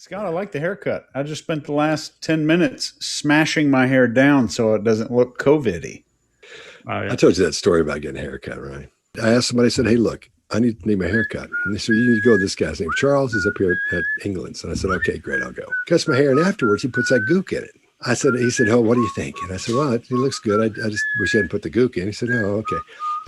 Scott, I like the haircut. I just spent the last 10 minutes smashing my hair down so it doesn't look COVID-y. I told you that story about getting a haircut, right? I asked somebody, I said, hey, look, I need my haircut. And they said, you need to go with this guy's name. Charles is up here at England's. And I said, okay, great, I'll go. Cuts my hair, and afterwards he puts that gook in it. He said, oh, what do you think? And I said, well, it looks good. I just wish I hadn't put the gook in. He said, oh, okay.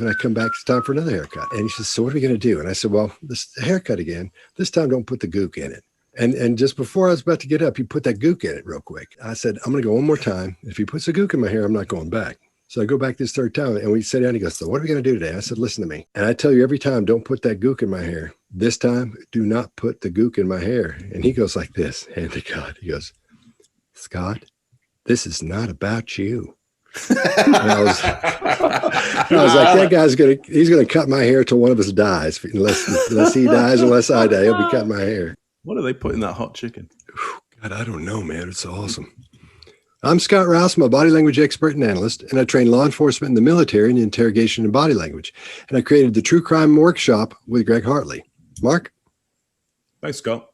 And I come back, it's time for another haircut. And he says, so what are we going to do? And I said, well, this haircut again, this time don't put the gook in it. And just before I was about to get up, he put that gook in it real quick. I said, I'm going to go one more time. If he puts a gook in my hair, I'm not going back. So I go back this third time, and we sat down, and he goes, so what are we going to do today? I said, listen to me. And I tell you every time, don't put that gook in my hair. This time, do not put the gook in my hair. And he goes like this, hand to God. He goes, Scott, this is not about you. And I was like, that guy's he's gonna cut my hair till one of us dies. Unless he dies, unless I die, he'll be cutting my hair. What do they put in that hot chicken? God, I don't know, man. It's awesome. I'm Scott Rouse. I'm a body language expert and analyst, and I train law enforcement in the military in interrogation and body language. And I created the True Crime Workshop with Greg Hartley. Mark? Thanks, Scott.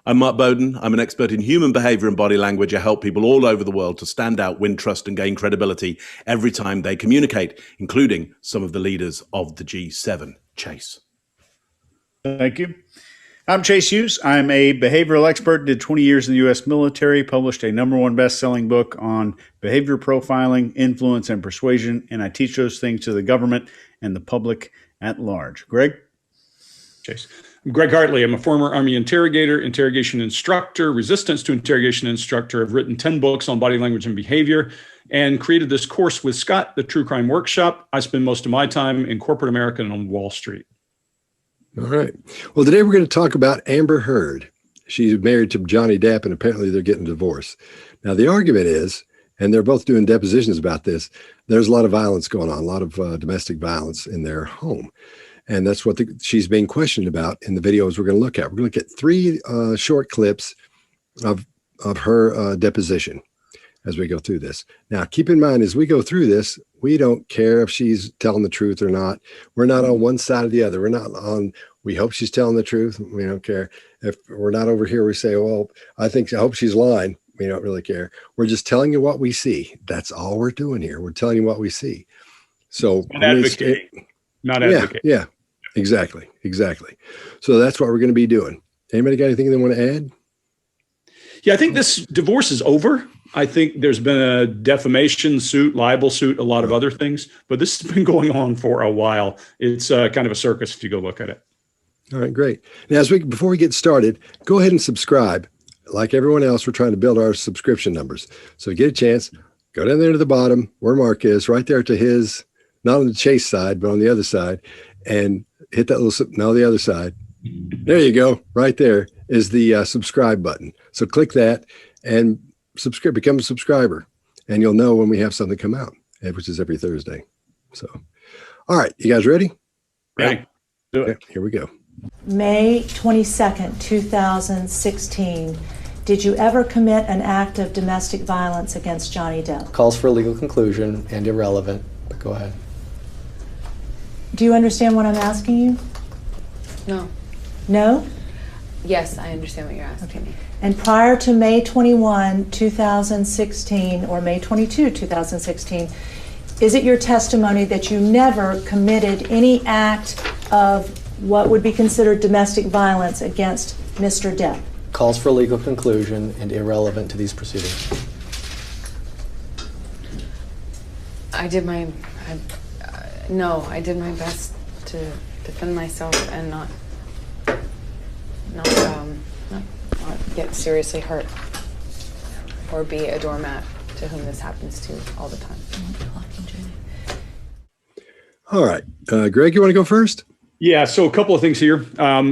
I'm Mark Bowden. I'm an expert in human behavior and body language. I help people all over the world to stand out, win trust, and gain credibility every time they communicate, including some of the leaders of the G7. Chase. Thank you. I'm Chase Hughes. I'm a behavioral expert, did 20 years in the U.S. military, published a #1 best-selling book on behavior profiling, influence, and persuasion, and I teach those things to the government and the public at large. Greg? Chase. I'm Greg Hartley. I'm a former Army interrogator, interrogation instructor, resistance to interrogation instructor. I've written 10 books on body language and behavior and created this course with Scott, the True Crime Workshop. I spend most of my time in corporate America and on Wall Street. All right. Well, today we're going to talk about Amber Heard. She's married to Johnny Depp, and apparently they're getting divorced. Now, the argument is, and they're both doing depositions about this, there's a lot of violence going on, a lot of domestic violence in their home. And that's what she's being questioned about in the videos we're going to look at. We're going to look at 3 short clips of her deposition as we go through this. Now, keep in mind, as we go through this, we don't care if she's telling the truth or not. We're not on one side or the other. We're not on, we hope she's telling the truth. We don't care. If we're not over here, we say, well, I hope she's lying. We don't really care. We're just telling you what we see. That's all we're doing here. We're telling you what we see. So not advocating. Not advocating. Yeah, exactly. So that's what we're going to be doing. Anybody got anything they want to add? Yeah, I think this divorce is over. I think there's been a defamation suit, libel suit, a lot of other things, but this has been going on for a while. It's kind of a circus if you go look at it. All right, great. Now, before we get started, go ahead and subscribe. Like everyone else, we're trying to build our subscription numbers. So get a chance, go down there to the bottom where Mark is, right there to his, not on the Chase side, but on the other side, and hit that little, no, the other side. There you go. Right there is the subscribe button. So click that and subscribe, become a subscriber, and you'll know when we have something come out, which is every Thursday. So, all right, you guys ready? Ready. Do it. Okay, here we go. May 22nd, 2016. Did you ever commit an act of domestic violence against Johnny Depp? Calls for a legal conclusion and irrelevant, but go ahead. Do you understand what I'm asking you? No. No? Yes, I understand what you're asking. Okay. And prior to May 21, 2016, or May 22, 2016, is it your testimony that you never committed any act of what would be considered domestic violence against Mr. Depp? Calls for a legal conclusion and irrelevant to these proceedings. I did my best to defend myself and not get seriously hurt or be a doormat to whom this happens to all the time. All right. Greg, you want to go first? Yeah, so a couple of things here.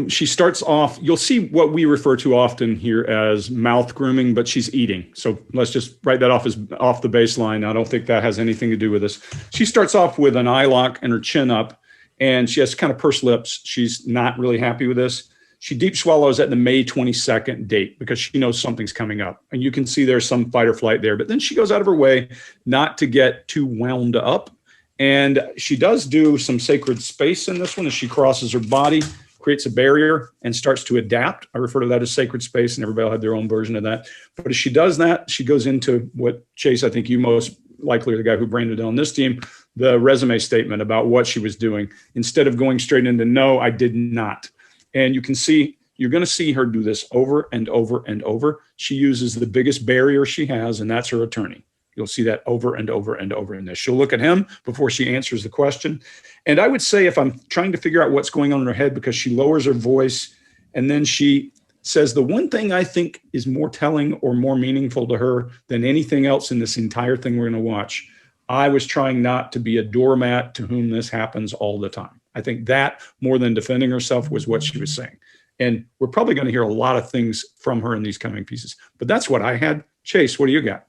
She starts off, you'll see what we refer to often here as mouth grooming, but she's eating. So let's just write that off as off the baseline. I don't think that has anything to do with this. She starts off with an eye lock and her chin up, and she has kind of pursed lips. She's not really happy with this. She deep swallows at the May 22nd date because she knows something's coming up. And you can see there's some fight or flight there. But then she goes out of her way not to get too wound up. And she does do some sacred space in this one as she crosses her body creates a barrier and starts to adapt. I refer to that as sacred space, and everybody will have their own version of that. But as she does that, she goes into what, Chase, I think you most likely are the guy who branded it on this team, the resume statement about what she was doing, instead of going straight into, no, I did not. And you can see, you're going to see her do this over and over and over. She uses the biggest barrier she has, and that's her attorney. You'll see that over and over and over in this. She'll look at him before she answers the question. And I would say, if I'm trying to figure out what's going on in her head, because she lowers her voice and then she says, the one thing I think is more telling or more meaningful to her than anything else in this entire thing we're going to watch, I was trying not to be a doormat to whom this happens all the time. I think that, more than defending herself, was what she was saying. And we're probably going to hear a lot of things from her in these coming pieces. But that's what I had. Chase, what do you got?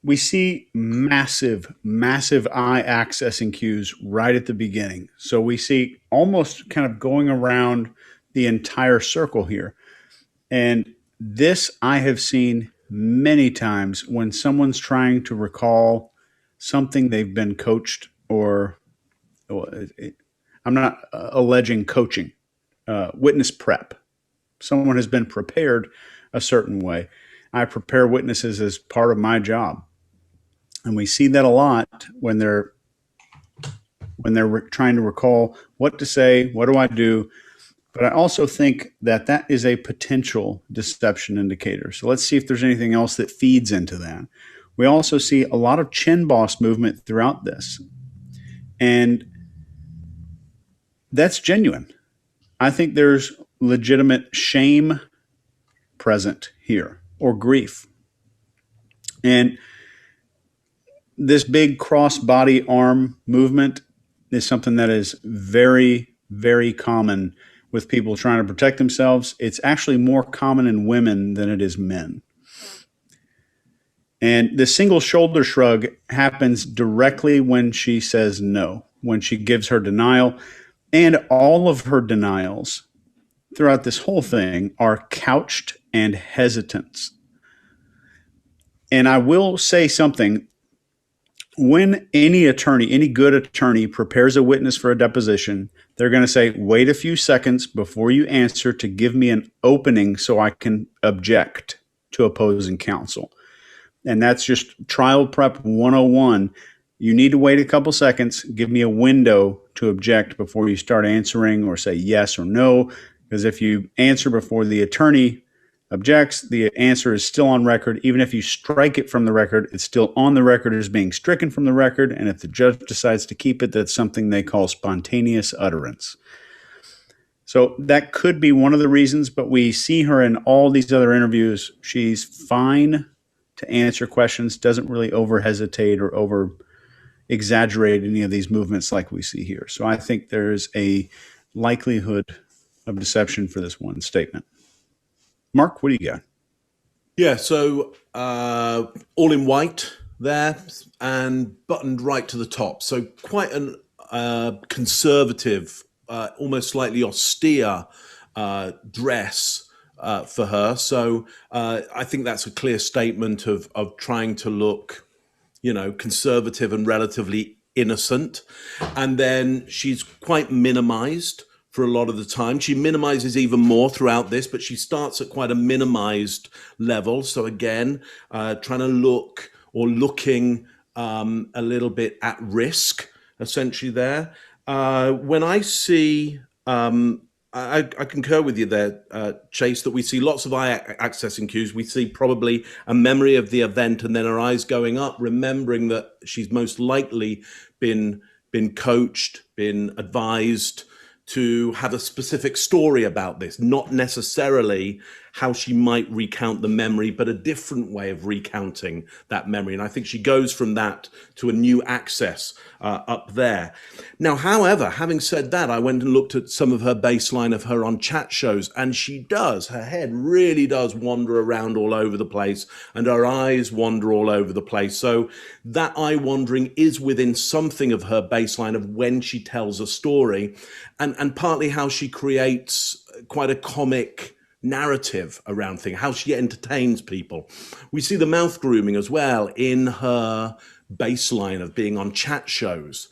We see massive, massive eye accessing cues right at the beginning. So we see almost kind of going around the entire circle here. And this I have seen many times when someone's trying to recall something they've been coached, or I'm not alleging coaching, witness prep. Someone has been prepared a certain way. I prepare witnesses as part of my job. And we see that a lot when they're trying to recall what to say, what do I do? But I also think that that is a potential deception indicator. So let's see if there's anything else that feeds into that. We also see a lot of chin boss movement throughout this. And that's genuine. I think there's legitimate shame present here, or grief. And this big cross-body arm movement is something that is very, very common with people trying to protect themselves. It's actually more common in women than it is men. And the single shoulder shrug happens directly when she says no, when she gives her denial. And all of her denials throughout this whole thing are couched and hesitance. And I will say something. When any attorney, any good attorney, prepares a witness for a deposition, they're going to say, wait a few seconds before you answer to give me an opening so I can object to opposing counsel. And that's just trial prep 101. You need to wait a couple seconds, give me a window to object before you start answering or say yes or no. Because if you answer before the attorney objects, the answer is still on record. Even if you strike it from the record, it's still on the record as being stricken from the record. And if the judge decides to keep it, that's something they call spontaneous utterance. So that could be one of the reasons, but we see her in all these other interviews. She's fine to answer questions, doesn't really over hesitate or over exaggerate any of these movements like we see here. So I think there's a likelihood of deception for this one statement. Mark, what do you got? Yeah, so all in white there and buttoned right to the top. So quite an conservative, almost slightly austere dress for her. So I think that's a clear statement of trying to look, conservative and relatively innocent. And then she's quite minimized for a lot of the time. She minimizes even more throughout this, but she starts at quite a minimized level. So again, trying to looking a little bit at risk, essentially there. When I see, I concur with you there, Chase, that we see lots of eye accessing cues. We see probably a memory of the event and then her eyes going up, remembering that she's most likely been coached, been advised to have a specific story about this, not necessarily how she might recount the memory, but a different way of recounting that memory. And I think she goes from that to a new access up there. Now, however, having said that, I went and looked at some of her baseline of her on chat shows, and her head really does wander around all over the place, and her eyes wander all over the place. So that eye wandering is within something of her baseline of when she tells a story, and partly how she creates quite a comic narrative around things, how she entertains people. We see the mouth grooming as well in her baseline of being on chat shows.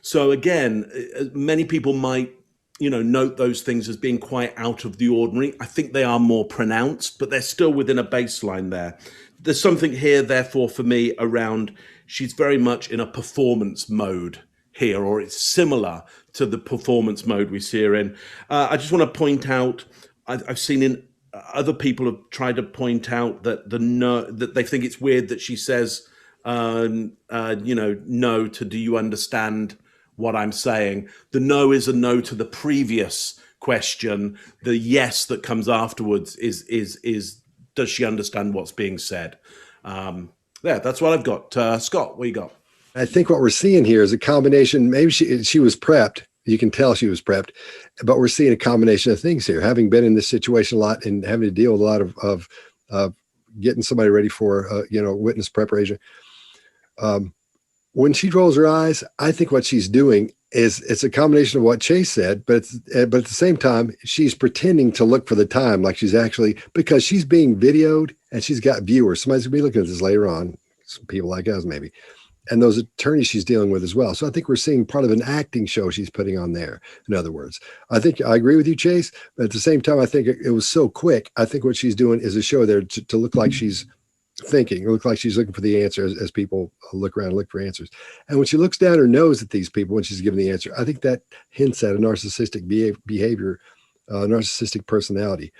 So again, many people might note those things as being quite out of the ordinary. I think they are more pronounced, but they're still within a baseline there. There's something here, therefore, for me around she's very much in a performance mode here, or it's similar to the performance mode we see her in. I just want to point out, I've seen in other people have tried to point out that that they think it's weird that she says, no to do you understand what I'm saying? The no is a no to the previous question. The yes that comes afterwards is does she understand what's being said? That's what I've got. Scott, what you got? I think what we're seeing here is a combination. Maybe she was prepped. You can tell she was prepped, but we're seeing a combination of things here. Having been in this situation a lot and having to deal with a lot of getting somebody ready for witness preparation. When she rolls her eyes, I think what she's doing is it's a combination of what Chase said, but at the same time, she's pretending to look for the time, like she's actually, because she's being videoed and she's got viewers. Somebody's gonna be looking at this later on, some people like us maybe, and those attorneys she's dealing with as well. So I think we're seeing part of an acting show she's putting on there. In other words, I think I agree with you, Chase, but at the same time, I think it was so quick. I think what she's doing is a show there to look like she's thinking. It looks like she's looking for the answer as people look around and look for answers. And when she looks down her nose at these people when she's giving the answer, I think that hints at a narcissistic behavior, narcissistic personality.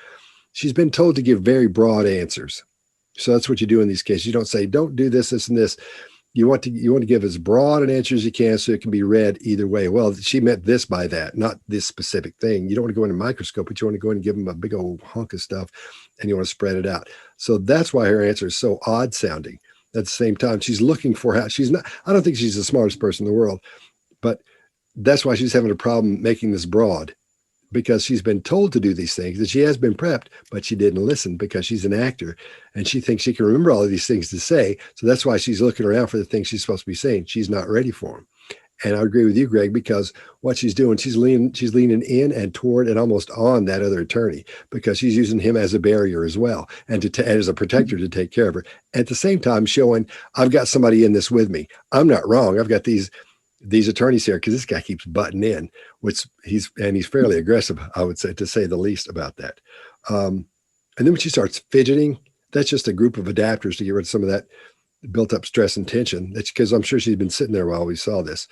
She's been told to give very broad answers. So that's what you do in these cases. You don't say, don't do this, this, and this. You want to give as broad an answer as you can so it can be read either way. Well, she meant this by that, not this specific thing. You don't want to go in a microscope, but you want to go in and give them a big old hunk of stuff and you want to spread it out. So that's why her answer is so odd sounding. At the same time, she's looking for how she's not, I don't think she's the smartest person in the world, but that's why she's having a problem making this broad, because she's been told to do these things, that she has been prepped, but she didn't listen because she's an actor and she thinks she can remember all of these things to say. So that's why she's looking around for the things she's supposed to be saying. She's not ready for them. And I agree with you, Greg, because what she's doing, she's leaning in and toward and almost on that other attorney, because she's using him as a barrier as well and as a protector to take care of her. At the same time, showing I've got somebody in this with me. I'm not wrong. I've got these attorneys here because this guy keeps butting in, which he's fairly aggressive, I would say, to say the least about that. And then when she starts fidgeting, that's just a group of adapters to get rid of some of that built up stress and tension. That's because I'm sure she's been sitting there while we saw this.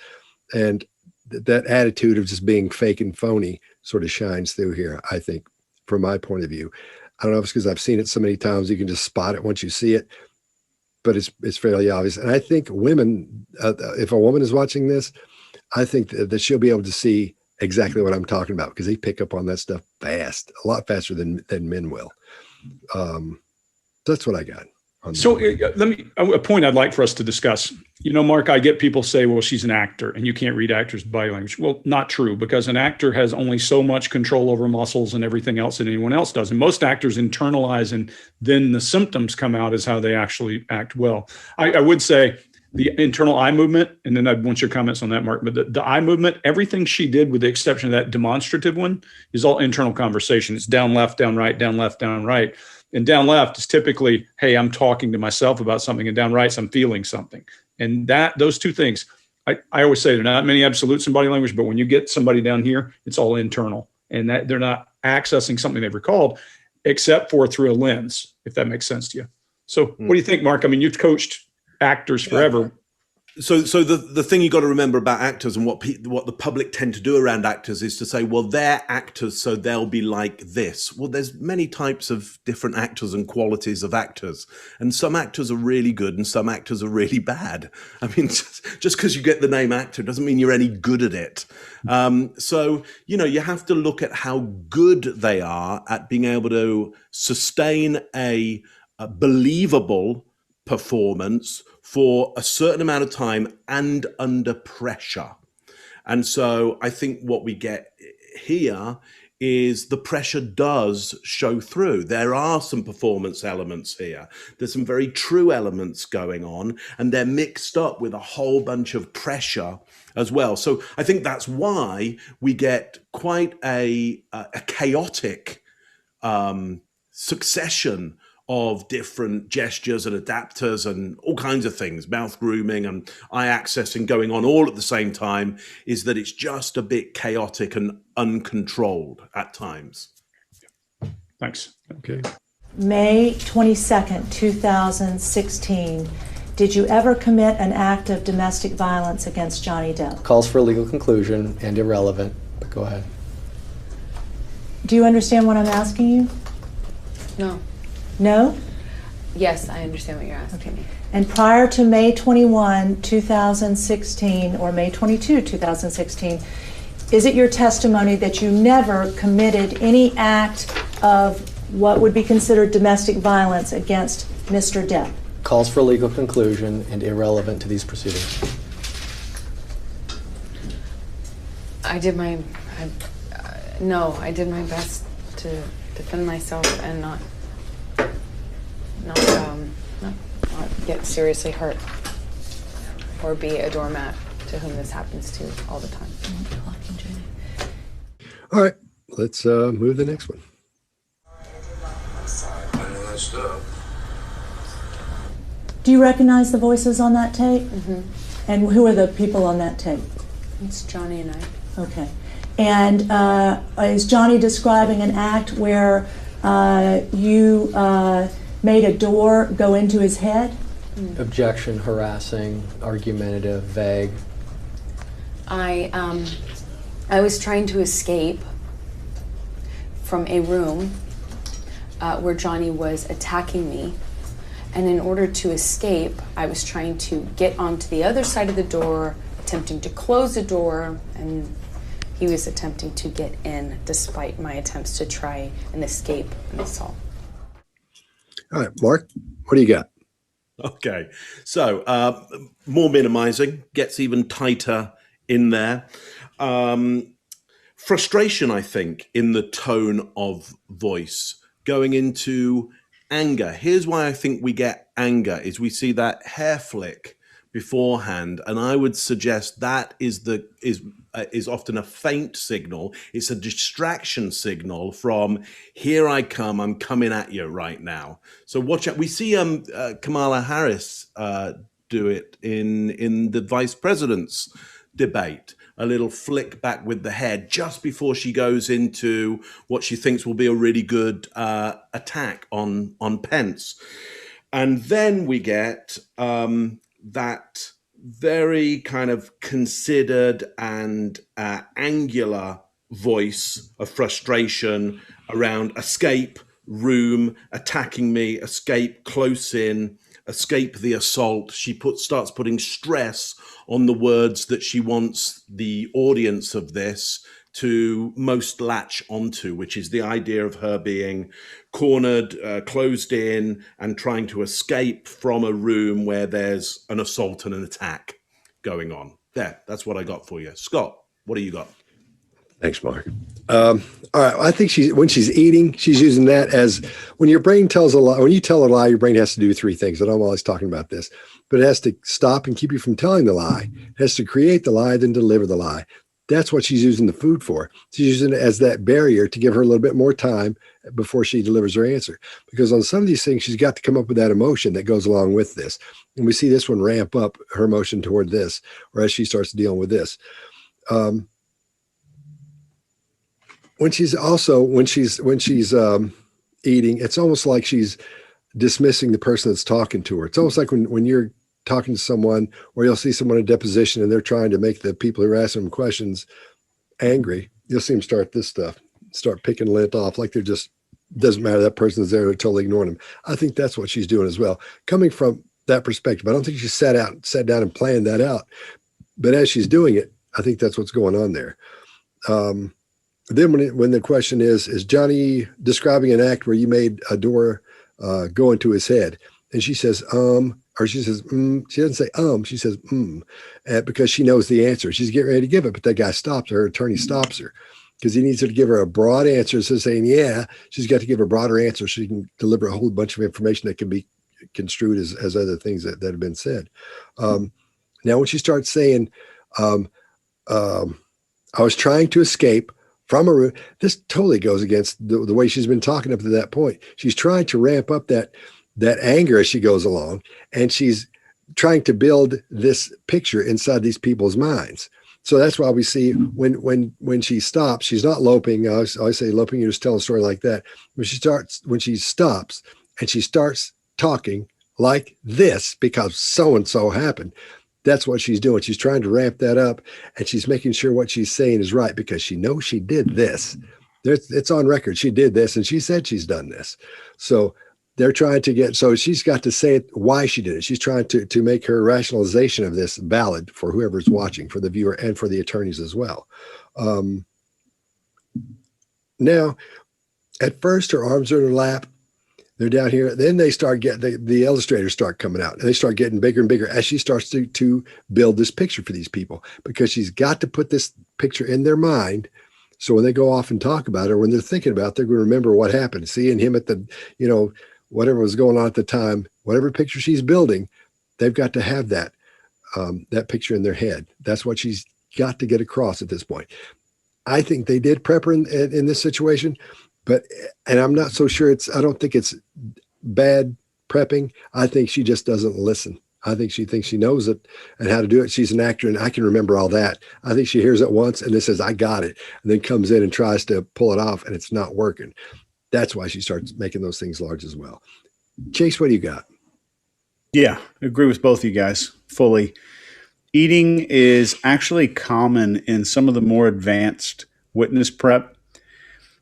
And that attitude of just being fake and phony sort of shines through here, I think, from my point of view. I don't know if it's because I've seen it so many times, you can just spot it once you see it, but it's fairly obvious. And I think women, if a woman is watching this, I think that she'll be able to see exactly what I'm talking about, because they pick up on that stuff fast, a lot faster than men will. That's what I got. So a point I'd like for us to discuss. Mark, I get people say, well, she's an actor and you can't read actors' body language. Well, not true, because an actor has only so much control over muscles and everything else that anyone else does. And most actors internalize, and then the symptoms come out as how they actually act well. I would say the internal eye movement, and then I'd want your comments on that, Mark, but the eye movement, everything she did with the exception of that demonstrative one is all internal conversation. It's down, left, down, right, down, left, down, right. And down left is typically, hey, I'm talking to myself about something, and down right, I'm feeling something. And those two things, I always say there are not many absolutes in body language, but when you get somebody down here, it's all internal, and that they're not accessing something they've recalled, except for through a lens, if that makes sense to you. So what do you think, Mark? I mean, you've coached actors forever. So the thing you got to remember about actors and what the public tend to do around actors is to say, well, they're actors, so they'll be like this. Well, there's many types of different actors and qualities of actors, and some actors are really good and some actors are really bad. I mean, just because you get the name actor doesn't mean you're any good at it. So you have to look at how good they are at being able to sustain a believable performance for a certain amount of time and under pressure. And so I think what we get here is the pressure does show through. There are some performance elements here. There's some very true elements going on, and they're mixed up with a whole bunch of pressure as well. So I think that's why we get quite a chaotic succession of different gestures and adapters and all kinds of things, mouth grooming and eye accessing going on all at the same time, is that it's just a bit chaotic and uncontrolled at times. Thanks. Okay. May 22nd, 2016. Did you ever commit an act of domestic violence against Johnny Depp? Calls for a legal conclusion and irrelevant, but go ahead. Do you understand what I'm asking you? No. No? Yes, I understand what you're asking me. And prior to May 21, 2016, or May 22, 2016, is it your testimony that you never committed any act of what would be considered domestic violence against Mr. Depp? Calls for a legal conclusion and irrelevant to these proceedings. No, I did my best to defend myself and not get seriously hurt or be a doormat to whom this happens to all the time. All right, let's move to the next one. Do you recognize the voices on that tape? Mm-hmm. And who are the people on that tape? It's Johnny and I. Okay. And is Johnny describing an act where you made a door go into his head? Objection, harassing, argumentative, vague. I was trying to escape from a room where Johnny was attacking me. And in order to escape, I was trying to get onto the other side of the door, attempting to close the door, and he was attempting to get in despite my attempts to try and escape an assault. All right, Mark, what do you got? Okay, so more minimizing, gets even tighter in there. Frustration, I think, in the tone of voice, going into anger. Here's why I think we get anger, is we see that hair flick beforehand, and I would suggest that is often a faint signal. It's a distraction signal from, here I come, I'm coming at you right now. So watch out. We see Kamala Harris do it in the vice president's debate. A little flick back with the head just before she goes into what she thinks will be a really good attack on Pence. And then we get that very kind of considered and angular voice of frustration around escape, room, attacking me, escape, close in, escape the assault. She starts putting stress on the words that she wants the audience of this to most latch onto, which is the idea of her being cornered, closed in, and trying to escape from a room where there's an assault and an attack going on. There, that's what I got for you. Scott, what do you got? Thanks, Mark. All right, I think when she's eating, she's using that as, when your brain tells a lie, when you tell a lie, your brain has to do three things, and I'm always talking about this, but it has to stop and keep you from telling the lie. It has to create the lie, then deliver the lie. That's what she's using the food for. She's using it as that barrier to give her a little bit more time before she delivers her answer. Because on some of these things, she's got to come up with that emotion that goes along with this. And we see this one ramp up her emotion toward this, or as she starts dealing with this. When she's eating, it's almost like she's dismissing the person that's talking to her. It's almost like when you're talking to someone, or you'll see someone in a deposition and they're trying to make the people who are asking them questions angry. You'll see them start this stuff, start picking lint off, like they're just, doesn't matter, that person's there, they're totally ignoring them. I think that's what she's doing as well. Coming from that perspective, I don't think she sat down and planned that out. But as she's doing it, I think that's what's going on there. Then when the question is Johnny describing an act where you made a door go into his head? And she says, or she says, she doesn't say, she says, because she knows the answer. She's getting ready to give it, but that guy stops her. Her attorney stops her because he needs her to give her a broad answer. Instead of saying, yeah, she's got to give a broader answer so she can deliver a whole bunch of information that can be construed as other things that have been said. Now, when she starts saying, I was trying to escape from a room. This totally goes against the way she's been talking up to that point. She's trying to ramp up that anger as she goes along, and she's trying to build this picture inside these people's minds. So that's why we see when she stops, she's not loping. I always say loping, you're just telling a story like that. When she stops and she starts talking like this because so-and-so happened, that's what she's doing. She's trying to ramp that up, and she's making sure what she's saying is right because she knows she did this. It's on record. She did this, and she said she's done this. So they're trying to get, so she's got to say why she did it. She's trying to make her rationalization of this valid for whoever's watching, for the viewer and for the attorneys as well. Now, at first, her arms are in her lap. They're down here. Then they start getting, the illustrators start coming out, and they start getting bigger and bigger as she starts to build this picture for these people, because she's got to put this picture in their mind. So when they go off and talk about it, or when they're thinking about it, they're going to remember what happened. Seeing him at the, whatever was going on at the time, whatever picture she's building, they've got to have that picture in their head. That's what she's got to get across at this point. I think they did prep her in this situation, and I'm not so sure I don't think it's bad prepping. I think she just doesn't listen. I think she thinks she knows it and how to do it. She's an actor, and I can remember all that. I think she hears it once and then says, I got it, and then comes in and tries to pull it off, and it's not working. That's why she starts making those things large as well. Chase, what do you got? Yeah, I agree with both of you guys fully. Eating is actually common in some of the more advanced witness prep.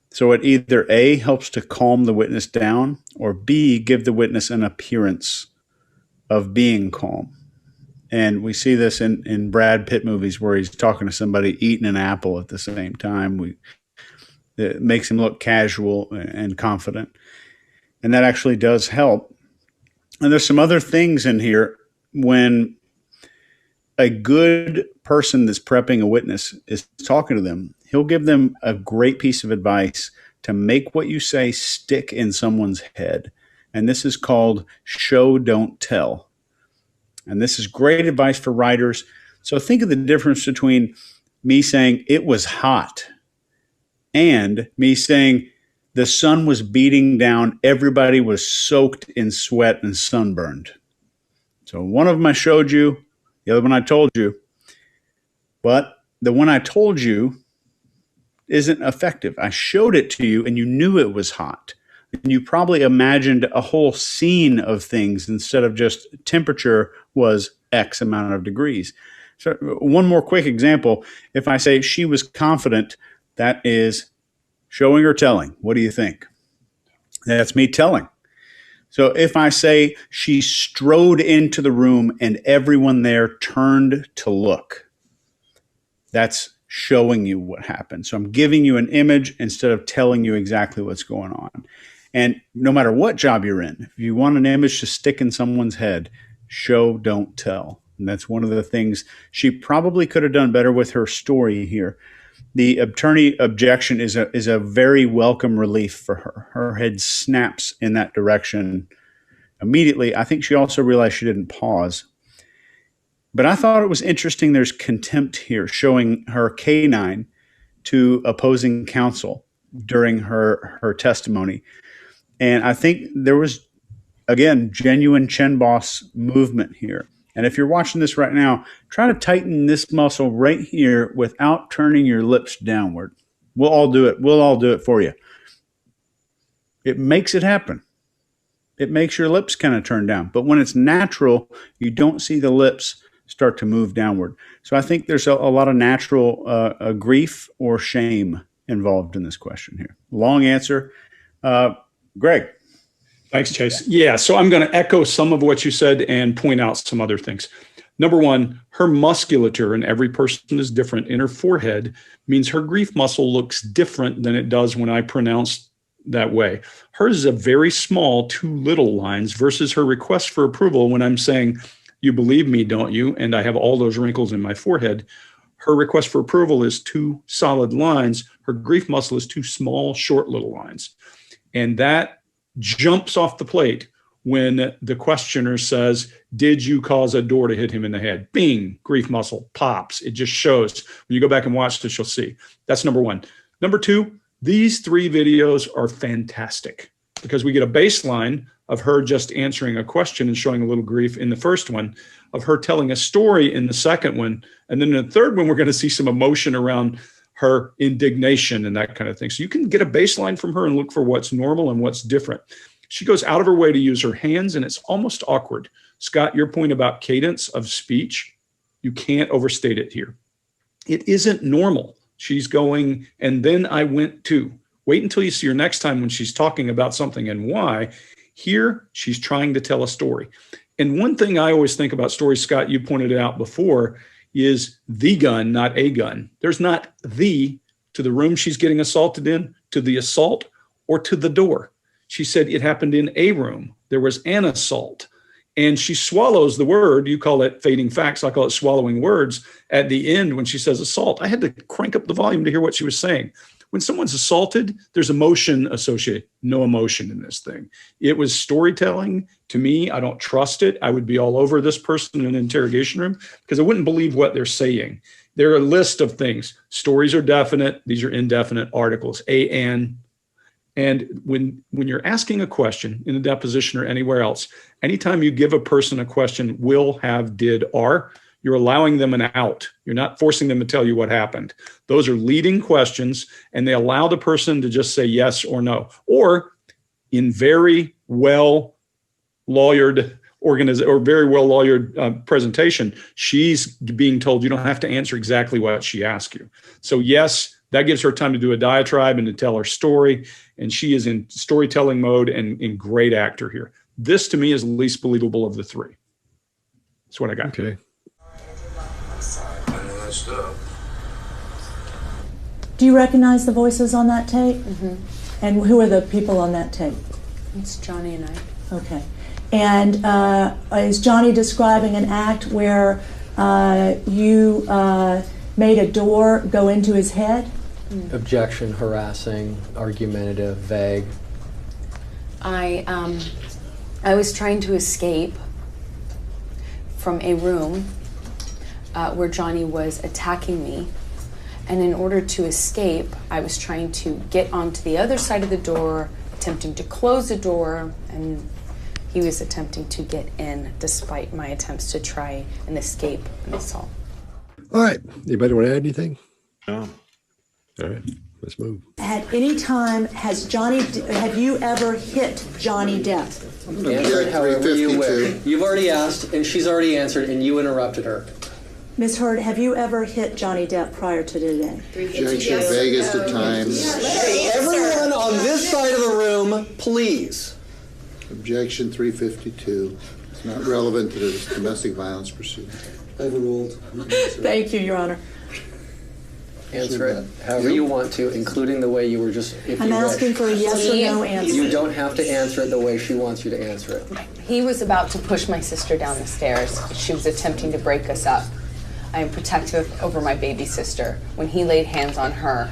So it either A, helps to calm the witness down, or B, give the witness an appearance of being calm. And we see this in Brad Pitt movies where he's talking to somebody eating an apple at the same time. It makes him look casual and confident. And that actually does help. And there's some other things in here. When a good person that's prepping a witness is talking to them, he'll give them a great piece of advice to make what you say stick in someone's head. And this is called show, don't tell. And this is great advice for writers. So think of the difference between me saying it was hot and me saying the sun was beating down, everybody was soaked in sweat and sunburned. So one of them I showed you, the other one I told you. But the one I told you isn't effective. I showed it to you and you knew it was hot. And you probably imagined a whole scene of things instead of just temperature was X amount of degrees. So one more quick example. If I say she was confident, that is showing or telling. What do you think? That's me telling. So if I say she strode into the room and everyone there turned to look, that's showing you what happened. So I'm giving you an image instead of telling you exactly what's going on. And no matter what job you're in, if you want an image to stick in someone's head, show, don't tell. And that's one of the things she probably could have done better with her story here. The attorney objection is a very welcome relief for her. Her head snaps in that direction immediately. I think she also realized she didn't pause. But I thought it was interesting there's contempt here, showing her canine to opposing counsel during her testimony. And I think there was, again, genuine chin boss movement here. And if you're watching this right now, try to tighten this muscle right here without turning your lips downward. We'll all do it. We'll all do it for you. It makes it happen. It makes your lips kind of turn down. But when it's natural, you don't see the lips start to move downward. So I think there's a lot of natural grief or shame involved in this question here. Long answer. Greg. Thanks, Chase. Yeah, so I'm going to echo some of what you said and point out some other things. Number one, her musculature, and every person is different, in her forehead means her grief muscle looks different than it does when I pronounce that way. Hers is a very small, two little lines versus her request for approval when I'm saying, you believe me, don't you? And I have all those wrinkles in my forehead. Her request for approval is two solid lines. Her grief muscle is two small, short little lines. And that jumps off the plate when the questioner says, did you cause a door to hit him in the head? Bing, grief muscle pops. It just shows. When you go back and watch this, you'll see. That's number one. Number two, these 3 videos are fantastic because we get a baseline of her just answering a question and showing a little grief in the first one, of her telling a story in the second one. And then in the third one, we're going to see some emotion around her indignation and that kind of thing. So you can get a baseline from her and look for what's normal and what's different. She goes out of her way to use her hands, and it's almost awkward. Scott, your point about cadence of speech, you can't overstate it here. It isn't normal. She's going, and then I went to. Wait until you see her next time when she's talking about something and why. Here, she's trying to tell a story. And one thing I always think about stories, Scott, you pointed it out before, is the gun, not a gun. There's not the to the room she's getting assaulted in, to the assault, or to the door. She said it happened in a room. There was an assault. And she swallows the word. You call it fading facts. I call it swallowing words at the end when she says assault. I had to crank up the volume to hear what she was saying. When someone's assaulted, there's emotion associated. No emotion in this thing. It was storytelling. To me, I don't trust it. I would be all over this person in an interrogation room because I wouldn't believe what they're saying. There are a list of things. Stories are definite. These are indefinite articles. And when you're asking a question in a deposition or anywhere else, anytime you give a person a question, will, have, did, are, you're allowing them an out. You're not forcing them to tell you what happened. Those are leading questions, and they allow the person to just say yes or no. Or in very well lawyered presentation, she's being told you don't have to answer exactly what she asked you. So yes, that gives her time to do a diatribe and to tell her story. And she is in storytelling mode and in great actor here. This to me is the least believable of the 3. That's what I got. Okay. Do you recognize the voices on that tape? Mm-hmm. And who are the people on that tape? It's Johnny and I. Okay. And is Johnny describing an act where you made a door go into his head? Objection, harassing, argumentative, vague. I was trying to escape from a room where Johnny was attacking me. And in order to escape, I was trying to get onto the other side of the door, attempting to close the door, and he was attempting to get in despite my attempts to try and escape an assault. All right. Anybody want to add anything? No. All right. Let's move. At any time, have you ever hit Johnny Depp? Answer it however you wish. You've already asked, and she's already answered, and you interrupted her. Ms. Hurd, have you ever hit Johnny Depp prior to today? Objection, vaguest of times. Everyone on this side of the room, please. Objection 352. It's not relevant to the domestic violence proceeding. Overruled. Thank you, Your Honor. Answer it however you want to, including the way you were just, if I'm you asking wish. for a yes or no answer. You don't have to answer it the way she wants you to answer it. He was about to push my sister down the stairs. She was attempting to break us up. I am protective over my baby sister. When he laid hands on her,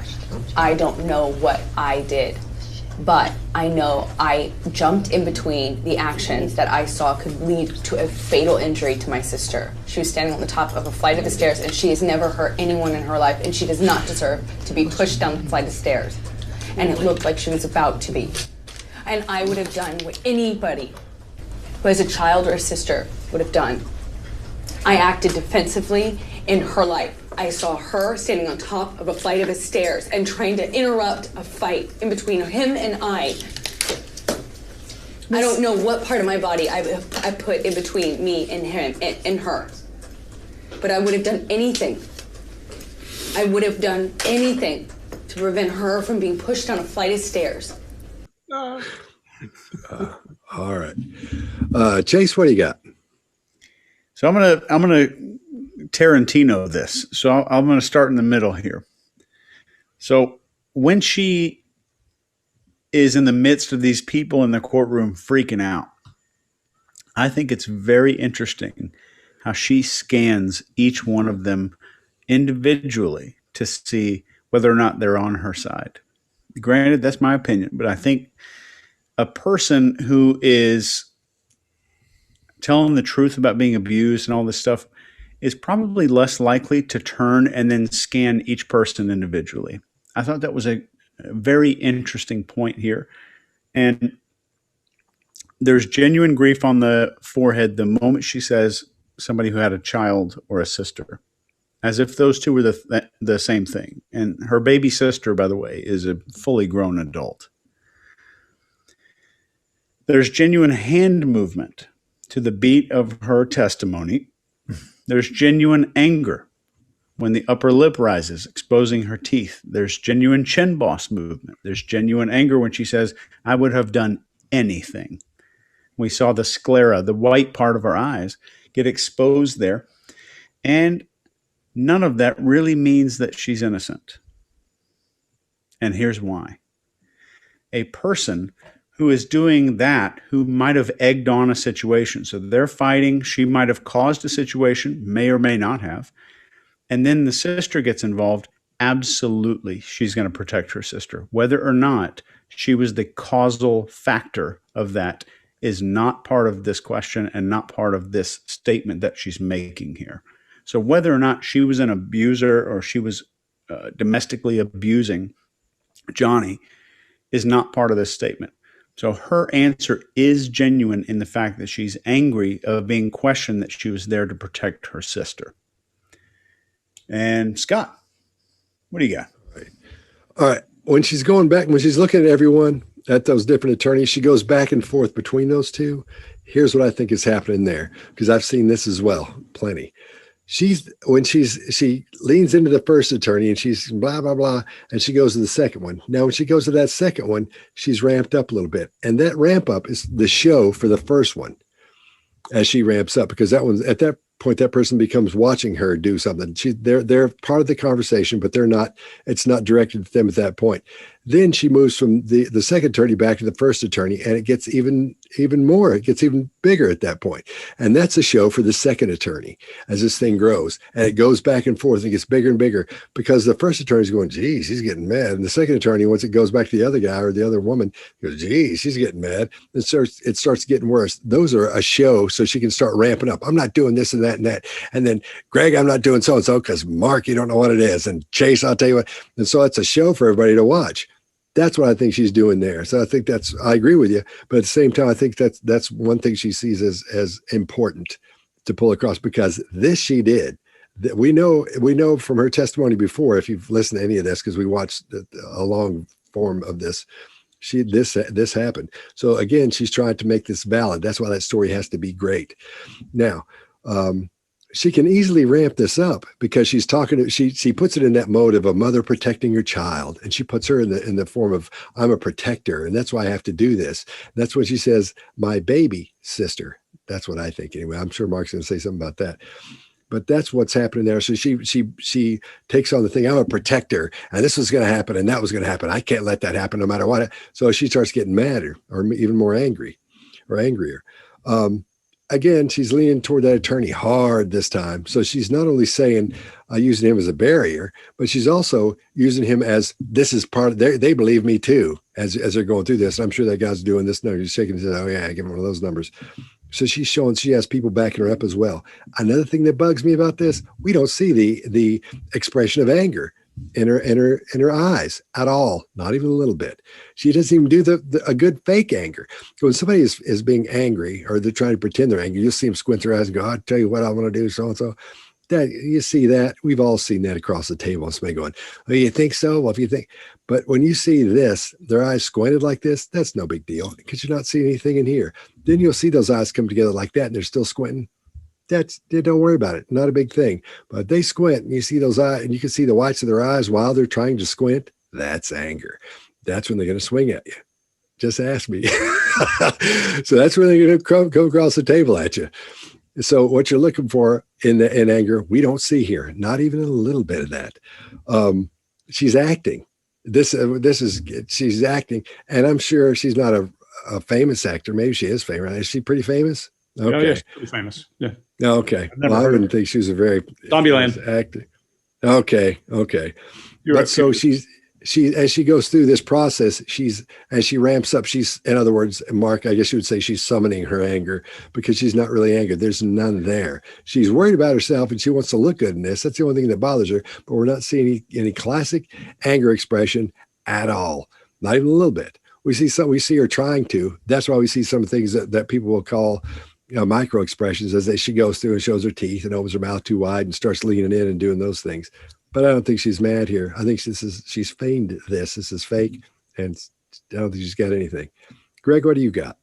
I don't know what I did, but I know I jumped in between the actions that I saw could lead to a fatal injury to my sister. She was standing on the top of a flight of the stairs, and she has never hurt anyone in her life, and she does not deserve to be pushed down the flight of stairs. And it looked like she was about to be. And I would have done what anybody who has a child or a sister would have done. I acted defensively in her life. I saw her standing on top of a flight of stairs and trying to interrupt a fight in between him and I. I don't know what part of my body I put in between me and him and her. But I would have done anything. I would have done anything to prevent her from being pushed down a flight of stairs. All right. Chase, what do you got? So I'm gonna Tarantino this. So I'm gonna start in the middle here. So when she is in the midst of these people in the courtroom freaking out, I think it's very interesting how she scans each one of them individually to see whether or not they're on her side. Granted, that's my opinion, but I think a person who is telling the truth about being abused and all this stuff is probably less likely to turn and then scan each person individually. I thought that was a very interesting point here. And there's genuine grief on the forehead the moment she says somebody who had a child or a sister, as if those two were the same thing. And her baby sister, by the way, is a fully grown adult. There's genuine hand movement to the beat of her testimony. There's genuine anger when the upper lip rises, exposing her teeth. There's genuine chin boss movement. There's genuine anger when she says, I would have done anything. We saw the sclera, the white part of her eyes, get exposed there. And none of that really means that she's innocent. And here's why. A person who is doing that, who might have egged on a situation. So they're fighting. She might have caused a situation, may or may not have. And then the sister gets involved. Absolutely, she's going to protect her sister. Whether or not she was the causal factor of that is not part of this question and not part of this statement that she's making here. So whether or not she was an abuser or she was domestically abusing Johnny is not part of this statement. So her answer is genuine in the fact that she's angry of being questioned that she was there to protect her sister. And Scott, what do you got? All right. When she's going back, when she's looking at everyone, at those different attorneys, she goes back and forth between those two. Here's what I think is happening there, because I've seen this as well, plenty. She leans into the first attorney and she's blah, blah, blah, and she goes to the second one. Now, when she goes to that second one, she's ramped up a little bit. And that ramp up is the show for the first one as she ramps up, because that one's at that point, that person becomes watching her do something. They're part of the conversation, but it's not directed at them at that point. Then she moves from the second attorney back to the first attorney, and it gets even more. It gets even bigger at that point. And that's a show for the second attorney as this thing grows. And it goes back and forth and gets bigger and bigger, because the first attorney's going, geez, he's getting mad. And the second attorney, once it goes back to the other guy or the other woman, goes, geez, she's getting mad. It starts getting worse. Those are a show so she can start ramping up. I'm not doing this and that and that. And then, Greg, I'm not doing so-and-so because Mark, you don't know what it is. And Chase, I'll tell you what. And so it's a show for everybody to watch. That's what I think she's doing there. So I think I agree with you. But at the same time, I think that's one thing she sees as important to pull across, because this she did. We know from her testimony before, if you've listened to any of this, because we watched a long form of this, this happened. So again, she's trying to make this valid. That's why that story has to be great. Now, she can easily ramp this up, because she's talking. She puts it in that mode of a mother protecting her child, and she puts her in the form of, I'm a protector, and that's why I have to do this. That's what she says, my baby sister. That's what I think anyway. I'm sure Mark's going to say something about that, but that's what's happening there. So she takes on the thing, I'm a protector, and this was going to happen, and that was going to happen. I can't let that happen no matter what. So she starts getting madder, or even more angry, or angrier. Again, she's leaning toward that attorney hard this time. So she's not only saying, using him as a barrier, but she's also using him as, this is part of, they believe me too, as they're going through this. And I'm sure that guy's doing this. No, he's shaking his head. Oh yeah, give him one of those numbers. So she's showing she has people backing her up as well. Another thing that bugs me about this, we don't see the expression of anger in her eyes at all, not even a little bit. She doesn't even do a good fake anger. When somebody is being angry, or they're trying to pretend they're angry, you'll see them squint their eyes and go, I'll tell you what I want to do, so and so. That you see that, we've all seen that across the table. Somebody going, oh, you think so? Well, if you think, but when you see this, their eyes squinted like this, that's no big deal, because you're not seeing anything in here. Then you'll see those eyes come together like that, and they're still squinting. Don't worry about it. Not a big thing. But they squint, and you see those eyes, and you can see the whites of their eyes while they're trying to squint. That's anger. That's when they're going to swing at you. Just ask me. So that's when they're going to come across the table at you. So what you're looking for in anger, we don't see here. Not even a little bit of that. She's acting. She's acting, and I'm sure she's not a famous actor. Maybe she is famous. Is she pretty famous? Okay. Oh, yeah, she's pretty famous. Yeah. Okay. Well, I wouldn't think she was a very Zombieland actor. Okay. You're But right. so she's as she goes through this process, as she ramps up, in other words, Mark, I guess you would say she's summoning her anger, because she's not really angered. There's none there. She's worried about herself and she wants to look good in this. That's the only thing that bothers her. But we're not seeing any classic anger expression at all. Not even a little bit. We see her trying to. That's why we see some things that people will call, micro expressions, as she goes through and shows her teeth and opens her mouth too wide and starts leaning in and doing those things. But I don't think she's mad here. I think she's feigned this. This is fake, and I don't think she's got anything. Greg, what do you got?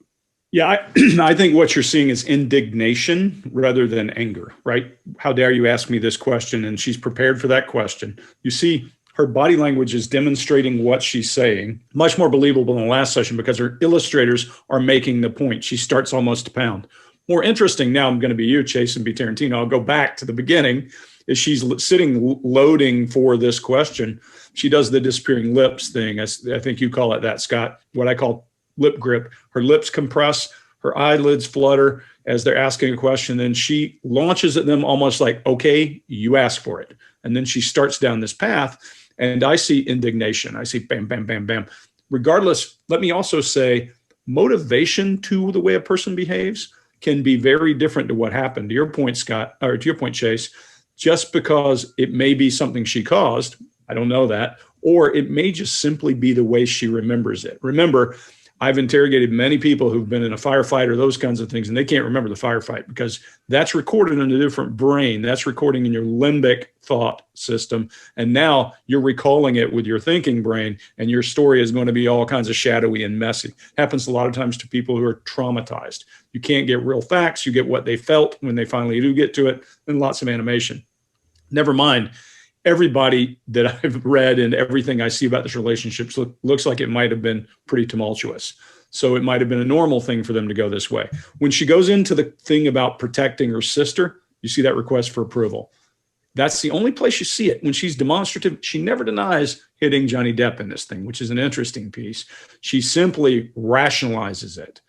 Yeah, I think what you're seeing is indignation rather than anger, right? How dare you ask me this question? And she's prepared for that question. You see, her body language is demonstrating what she's saying, much more believable than the last session, because her illustrators are making the point. She starts almost to pound. More interesting, now I'm going to be you, Chase, and be Tarantino. I'll go back to the beginning. As she's sitting loading for this question, she does the disappearing lips thing. I think you call it that, Scott, what I call lip grip. Her lips compress, her eyelids flutter as they're asking a question. Then she launches at them almost like, okay, you ask for it. And then she starts down this path, and I see indignation. I see bam, bam, bam, bam. Regardless, let me also say motivation to the way a person behaves can be very different to what happened. To your point, Scott, or to your point, Chase, just because it may be something she caused, I don't know that, or it may just simply be the way she remembers it. Remember, I've interrogated many people who've been in a firefight or those kinds of things, and they can't remember the firefight because that's recorded in a different brain. That's recording in your limbic thought system. And now you're recalling it with your thinking brain, and your story is going to be all kinds of shadowy and messy. Happens a lot of times to people who are traumatized. You can't get real facts. You get what they felt when they finally do get to it, and lots of animation. Never mind, everybody that I've read and everything I see about this relationship looks like it might have been pretty tumultuous. So it might have been a normal thing for them to go this way. When she goes into the thing about protecting her sister, you see that request for approval. That's the only place you see it. When she's demonstrative, she never denies hitting Johnny Depp in this thing, which is an interesting piece. She simply rationalizes it.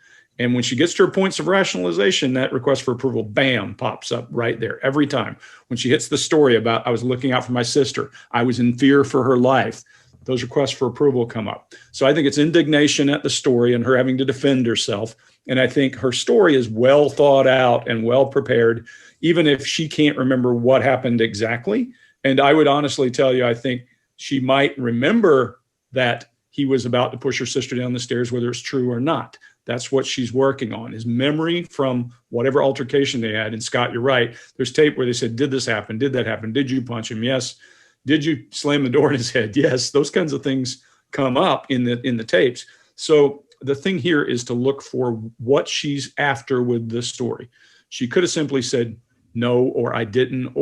And when she gets to her points of rationalization, that request for approval, bam, pops up right there every time. When she hits the story about, I was looking out for my sister, I was in fear for her life, those requests for approval come up. So I think it's indignation at the story and her having to defend herself. And I think her story is well thought out and well prepared, even if she can't remember what happened exactly. And I would honestly tell you, I think she might remember that he was about to push her sister down the stairs, whether it's true or not. That's what she's working on, is memory from whatever altercation they had. And Scott, you're right. There's tape where they said, did this happen? Did that happen? Did you punch him? Yes. Did you slam the door in his head? Yes. Those kinds of things come up in the tapes. So the thing here is to look for what she's after with this story. She could have simply said no, or I didn't,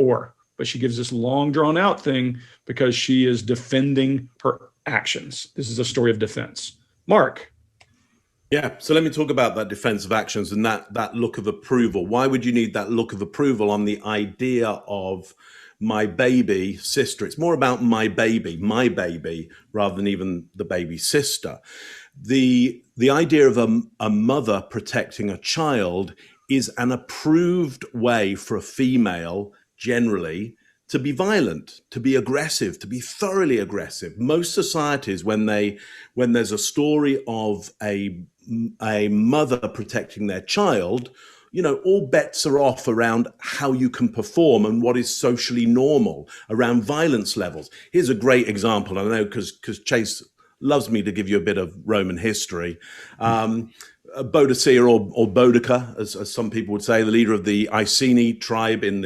but she gives this long drawn out thing because she is defending her actions. This is a story of defense. Mark. Yeah, so let me talk about that defensive actions and that look of approval. Why would you need that look of approval on the idea of my baby sister? It's more about my baby, rather than even the baby sister. The idea of a mother protecting a child is an approved way for a female, generally, to be violent, to be aggressive, to be thoroughly aggressive. Most societies, when there's a story of a mother protecting their child, all bets are off around how you can perform and what is socially normal around violence levels. Here's a great example. I know because Chase loves me to give you a bit of Roman history. Boadicea or Boudicca, as some people would say, the leader of the Iceni tribe in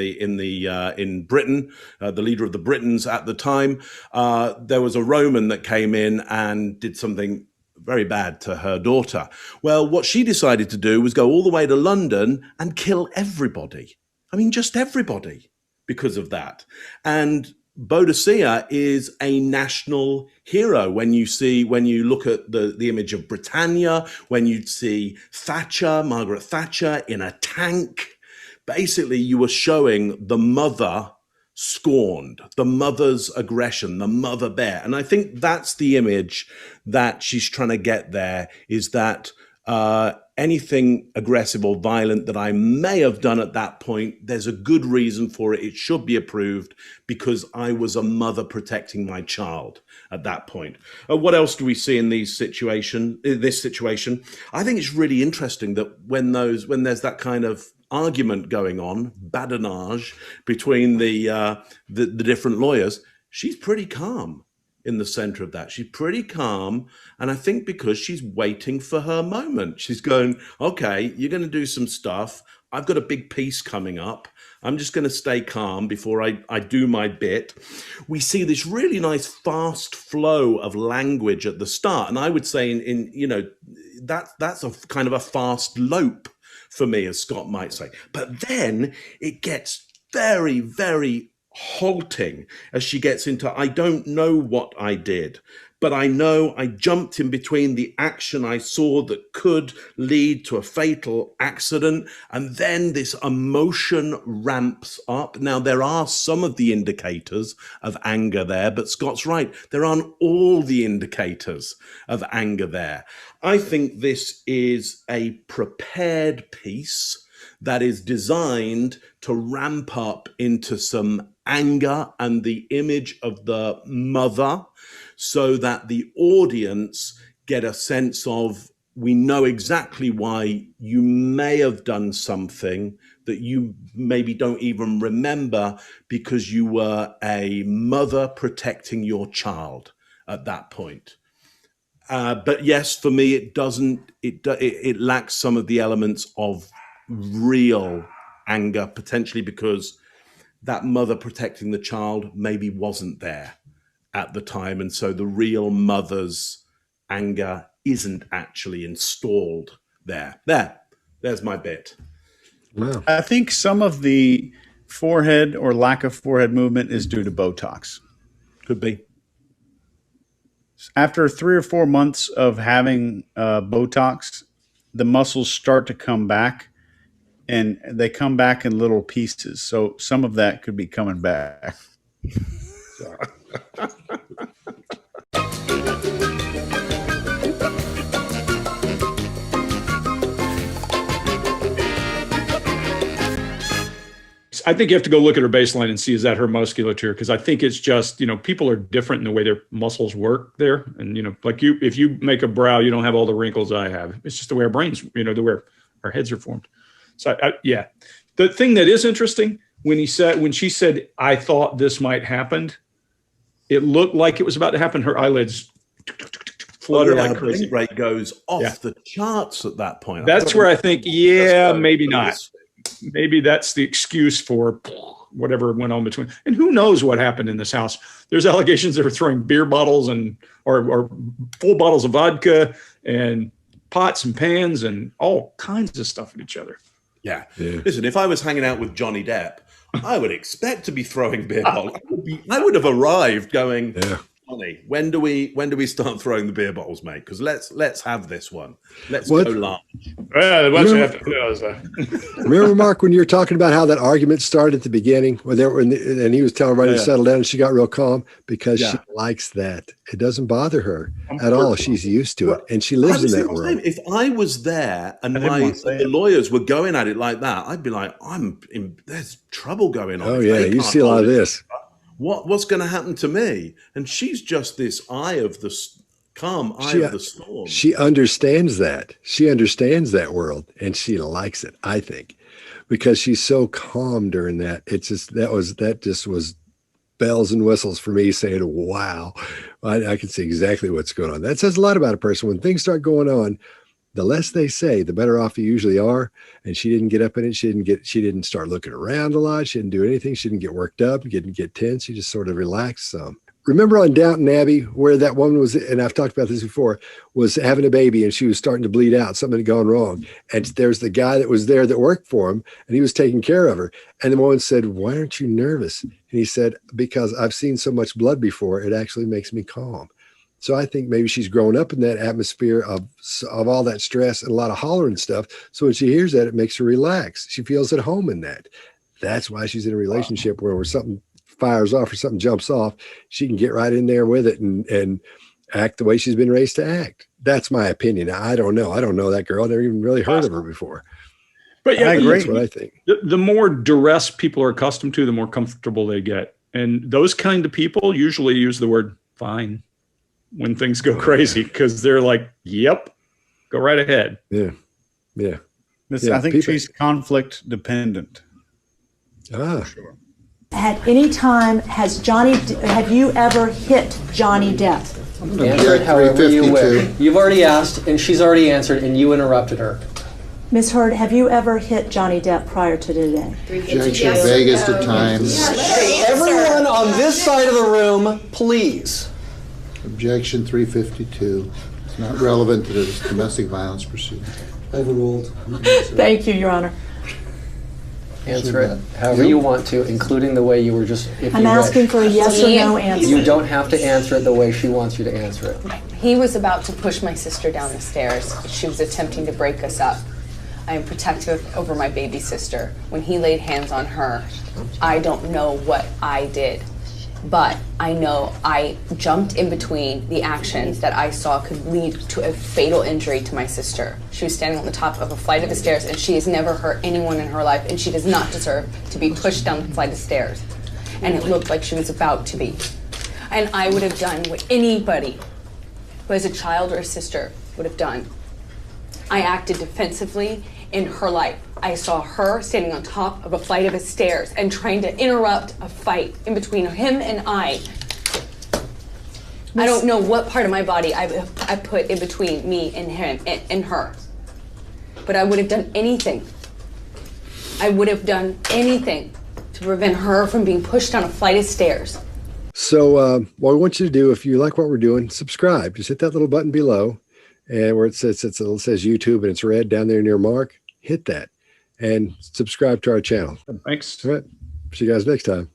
Britain, the leader of the Britons at the time. There was a Roman that came in and did something very bad to her daughter. Well, what she decided to do was go all the way to London and kill everybody. I mean, just everybody because of that. And Boadicea is a national hero. When you look at the image of Britannia, when you see Margaret Thatcher in a tank, basically you were showing the mother scorned, the mother's aggression, the mother bear. And I think that's the image that she's trying to get there, is that anything aggressive or violent that I may have done at that point, there's a good reason for it. It should be approved because I was a mother protecting my child at that point. What else do we see in this situation? I think it's really interesting that when there's that kind of argument going on, badinage between the different lawyers, she's pretty calm in the center of that. She's pretty calm. And I think because she's waiting for her moment, she's going, okay, you're going to do some stuff. I've got a big piece coming up. I'm just going to stay calm before I do my bit. We see this really nice fast flow of language at the start. And I would say that's a kind of a fast lope for me, as Scott might say. But then it gets very, very halting as she gets into, I don't know what I did, but I know I jumped in between the action I saw that could lead to a fatal accident. And then this emotion ramps up. Now, there are some of the indicators of anger there, but Scott's right. There aren't all the indicators of anger there. I think this is a prepared piece that is designed to ramp up into some anger and the image of the mother so that the audience get a sense of, we know exactly why you may have done something that you maybe don't even remember because you were a mother protecting your child at that point. But yes, for me, it lacks some of the elements of real anger, potentially because that mother protecting the child maybe wasn't there at the time. And so the real mother's anger isn't actually installed there. There's my bit. Wow. I think some of the forehead or lack of forehead movement is due to Botox. Could be. After 3 or 4 months of having Botox, the muscles start to come back, and they come back in little pieces. So some of that could be coming back. I think you have to go look at her baseline and see, is that her musculature? Because I think it's just, people are different in the way their muscles work there. And, like if you make a brow, you don't have all the wrinkles I have. It's just the way our brains, the way our heads are formed. So yeah, the thing that is interesting when she said, I thought this might happen, it looked like it was about to happen. Her eyelids flutter like crazy. Her rate goes off the charts at that point. That's where I think, maybe not. Maybe that's the excuse for whatever went on between. And who knows what happened in this house? There's allegations they were throwing beer bottles or full bottles of vodka and pots and pans and all kinds of stuff at each other. Yeah. Listen, if I was hanging out with Johnny Depp, I would expect to be throwing beer bottles. I would have arrived going, Johnny, when do we start throwing the beer bottles, mate? Because let's have this one. Let's go large. Remember, Mark, when you were talking about how that argument started at the beginning, and he was telling everybody to settle down, and she got real calm because she likes that. It doesn't bother her at all. She's used to it, and she lives in that world. If I was there and the lawyers were going at it like that, I'd be like, there's trouble going on. Oh yeah, you see a lot of this. What's going to happen to me? And she's just this calm eye of the storm. She understands that. She understands that world, and she likes it, I think, because she's so calm during that. It's just that just was bells and whistles for me, saying, "Wow, I can see exactly what's going on." That says a lot about a person. When things start going on, the less they say, the better off you usually are. And she didn't get up in it. She didn't start looking around a lot. She didn't do anything. She didn't get worked up, didn't get tense. She just sort of relaxed some. Remember on Downton Abbey where that woman was, and I've talked about this before, was having a baby and she was starting to bleed out. Something had gone wrong. And there's the guy that was there that worked for him, and he was taking care of her. And the woman said, "Why aren't you nervous?" And he said, "Because I've seen so much blood before. It actually makes me calm." So I think maybe she's grown up in that atmosphere of all that stress and a lot of hollering stuff. So when she hears that, it makes her relax. She feels at home in that. That's why she's in a relationship where something fires off or something jumps off, she can get right in there with it and act the way she's been raised to act. That's my opinion. I don't know. I don't know that girl. I never even really heard of her before. But yeah, I agree. That's what I think. The more duress people are accustomed to, the more comfortable they get. And those kind of people usually use the word fine when things go crazy, because they're like, yep, go right ahead. Yeah. Yeah. I think she's conflict dependent. Ah. Sure. At any time, have you ever hit Johnny Depp? Answer it however you wish. You've already asked, and she's already answered, and you interrupted her. Ms. Heard, have you ever hit Johnny Depp prior to today? Objection, vaguest of times. Everyone on this side of the room, please. Objection 352. It's not relevant to the domestic violence proceeding. Overruled. Thank you, Your Honor. Answer it however you want to, including the way you were just. I'm asking for a yes or no answer. You don't have to answer it the way she wants you to answer it. He was about to push my sister down the stairs. She was attempting to break us up. I am protective over my baby sister. When he laid hands on her, I don't know what I did, but I know I jumped in between the actions that I saw could lead to a fatal injury to my sister. She was standing on the top of a flight of stairs, and she has never hurt anyone in her life, and she does not deserve to be pushed down the flight of stairs. And it looked like she was about to be. And I would have done what anybody who has a child or a sister would have done. I acted defensively in her life. I saw her standing on top of a flight of stairs and trying to interrupt a fight in between him and I. I don't know what part of my body I put in between me and him and her. But I would have done anything. I would have done anything to prevent her from being pushed down a flight of stairs. So what we want you to do, if you like what we're doing, subscribe. Just hit that little button below, and where it says YouTube and it's red down there near Mark, hit that and subscribe to our channel. Thanks. All right. See you guys next time.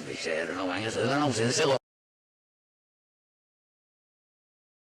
Bisa, no,